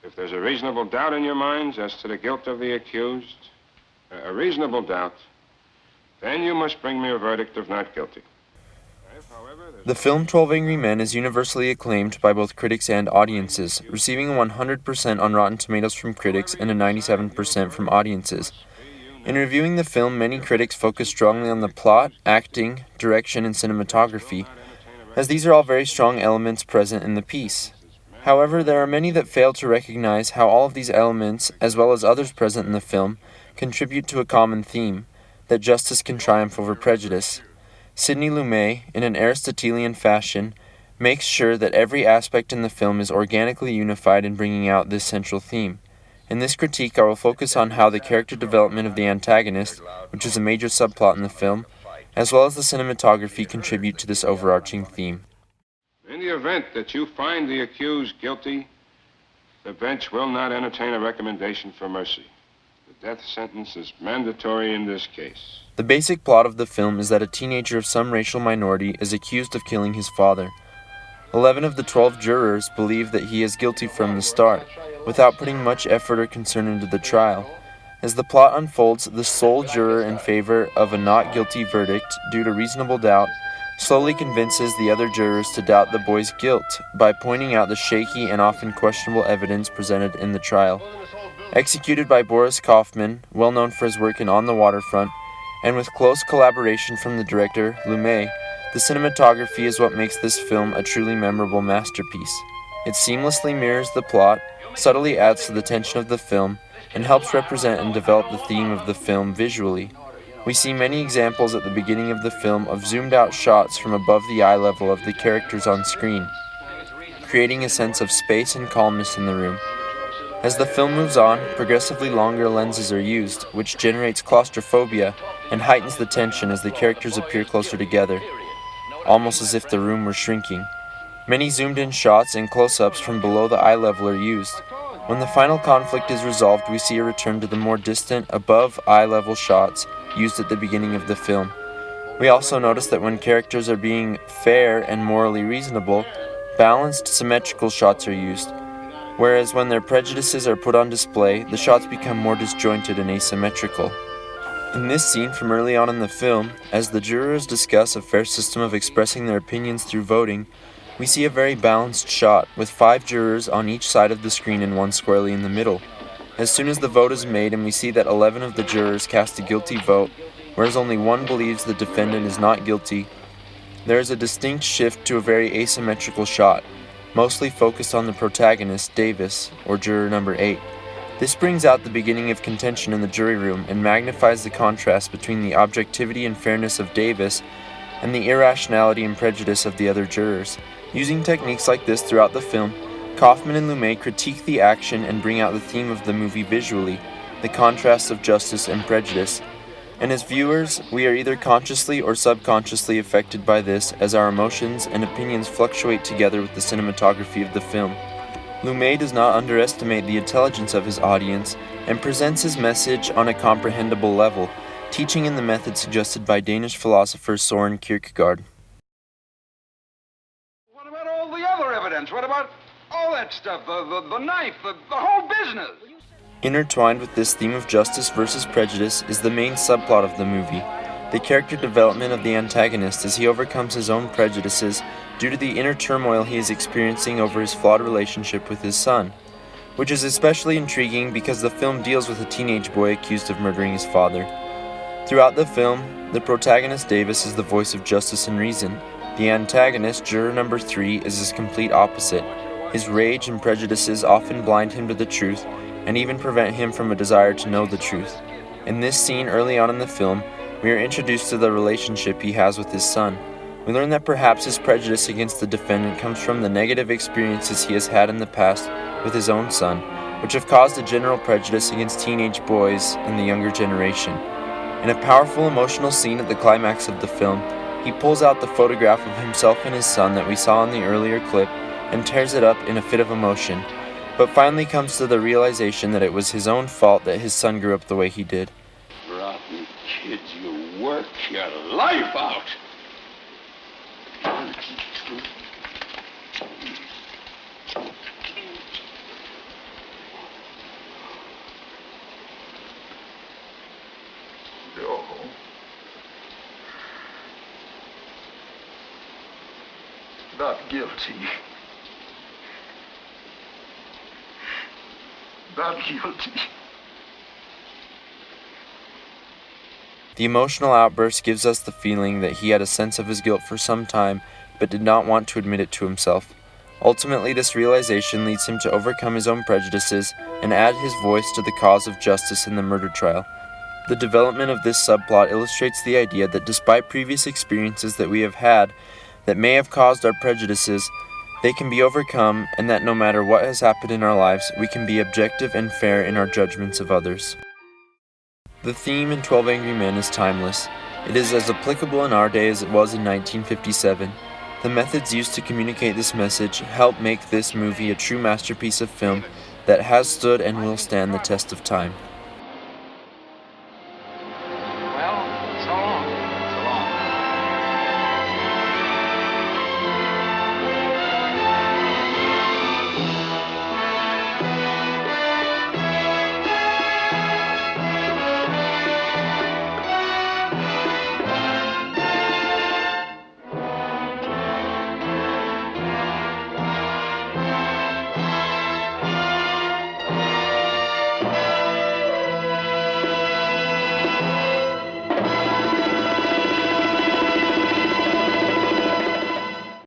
If there's a reasonable doubt in your minds as to the guilt of the accused, a reasonable doubt, then you must bring me a verdict of not guilty. The film 12 Angry Men is universally acclaimed by both critics and audiences, receiving a 100% on Rotten Tomatoes from critics and a 97% from audiences. In reviewing the film, many critics focus strongly on the plot, acting, direction, and cinematography, as these are all very strong elements present in the piece. However, there are many that fail to recognize how all of these elements, as well as others present in the film, contribute to a common theme, that justice can triumph over prejudice. Sidney Lumet, in an Aristotelian fashion, makes sure that every aspect in the film is organically unified in bringing out this central theme. In this critique, I will focus on how the character development of the antagonist, which is a major subplot in the film, as well as the cinematography contribute to this overarching theme. In the event that you find the accused guilty, the bench will not entertain a recommendation for mercy. The death sentence is mandatory in this case. The basic plot of the film is that a teenager of some racial minority is accused of killing his father. 11 of the 12 jurors believe that he is guilty from the start, without putting much effort or concern into the trial. As the plot unfolds, the sole juror in favor of a not guilty verdict, due to reasonable doubt, slowly convinces the other jurors to doubt the boy's guilt by pointing out the shaky and often questionable evidence presented in the trial. Executed by Boris Kaufman, well known for his work in On the Waterfront, and with close collaboration from the director, Lumet, the cinematography is what makes this film a truly memorable masterpiece. It seamlessly mirrors the plot, subtly adds to the tension of the film, and helps represent and develop the theme of the film visually. We see many examples at the beginning of the film of zoomed-out shots from above the eye level of the characters on screen, creating a sense of space and calmness in the room. As the film moves on, progressively longer lenses are used, which generates claustrophobia and heightens the tension as the characters appear closer together, almost as if the room were shrinking. Many zoomed-in shots and close-ups from below the eye level are used. When the final conflict is resolved, we see a return to the more distant, above eye-level shots used at the beginning of the film. We also notice that when characters are being fair and morally reasonable, balanced, symmetrical shots are used, whereas when their prejudices are put on display, the shots become more disjointed and asymmetrical. In this scene from early on in the film, as the jurors discuss a fair system of expressing their opinions through voting, we see a very balanced shot, with 5 jurors on each side of the screen and 1 squarely in the middle. As soon as the vote is made and we see that 11 of the jurors cast a guilty vote, whereas only 1 believes the defendant is not guilty, there is a distinct shift to a very asymmetrical shot, mostly focused on the protagonist, Davis, or juror number 8. This brings out the beginning of contention in the jury room and magnifies the contrast between the objectivity and fairness of Davis and the irrationality and prejudice of the other jurors. Using techniques like this throughout the film, Kaufman and Lumet critique the action and bring out the theme of the movie visually, the contrasts of justice and prejudice. And as viewers, we are either consciously or subconsciously affected by this as our emotions and opinions fluctuate together with the cinematography of the film. Lumet does not underestimate the intelligence of his audience and presents his message on a comprehensible level, teaching in the method suggested by Danish philosopher Søren Kierkegaard. What about all the other evidence? What about all that stuff? The knife, the whole business? Intertwined with this theme of justice versus prejudice is the main subplot of the movie, the character development of the antagonist as he overcomes his own prejudices due to the inner turmoil he is experiencing over his flawed relationship with his son, which is especially intriguing because the film deals with a teenage boy accused of murdering his father. Throughout the film, the protagonist Davis is the voice of justice and reason. The antagonist, juror number 3, is his complete opposite. His rage and prejudices often blind him to the truth and even prevent him from a desire to know the truth. In this scene early on in the film, we are introduced to the relationship he has with his son. We learn that perhaps his prejudice against the defendant comes from the negative experiences he has had in the past with his own son, which have caused a general prejudice against teenage boys and the younger generation. In a powerful emotional scene at the climax of the film, he pulls out the photograph of himself and his son that we saw in the earlier clip and tears it up in a fit of emotion, but finally comes to the realization that it was his own fault that his son grew up the way he did. Rotten kids, you work your life out. Not guilty. Not guilty. The emotional outburst gives us the feeling that he had a sense of his guilt for some time, but did not want to admit it to himself. Ultimately, this realization leads him to overcome his own prejudices and add his voice to the cause of justice in the murder trial. The development of this subplot illustrates the idea that despite previous experiences that we have had that may have caused our prejudices, they can be overcome, and that no matter what has happened in our lives, we can be objective and fair in our judgments of others. The theme in 12 Angry Men is timeless. It is as applicable in our day as it was in 1957. The methods used to communicate this message help make this movie a true masterpiece of film that has stood and will stand the test of time.